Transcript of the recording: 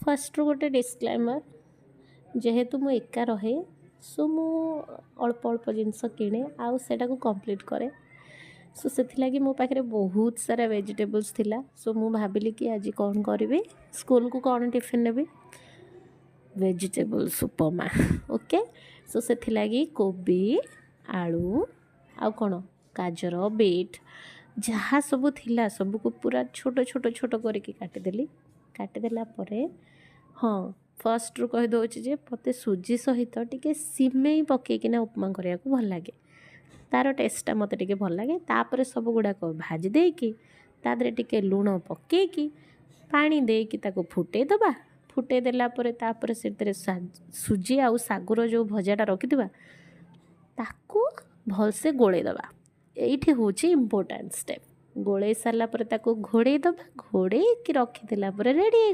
first रू गोटे disclaimer जेहेतु मु एका रहे सो मु अल्प अल्प जिनस किणे आउ सेटा को कंप्लीट करे सो से मो पाखे बहुत सारा वेजिटेबल्स थिला सो मु भाविली कि आज कौन करी स्कूल को कौन टिफिन नेबी वेजिटेबल्स उपमा ओके सो से कोबी आलू आउ कौन गाजर बीट जहाँ सब थिला सब को पूरा छोट छोट छोट करके काटिदेली काटिदेला परे हाँ फर्स्ट रू कही दौर जे मत सुजी सहित टिके सिमेई पकईकिना उपमा करने को भल लगे तार टेस्टा मत टिके भल लगे तापर सब गुड़ाक भाजी देकी तादरे टिके लुण पकईकी पानी देकी ताको फुटे दबा फुटे देला परे तापर से सुजी आउ सागुर जो भजाटा रखिथिबा ताकू भलसे गोले दबा एठी होची इम्पोर्टेंट स्टेप गोले सारा पर ताको घोड़े दबा घोड़े कि रखिदेला पर रेडी हो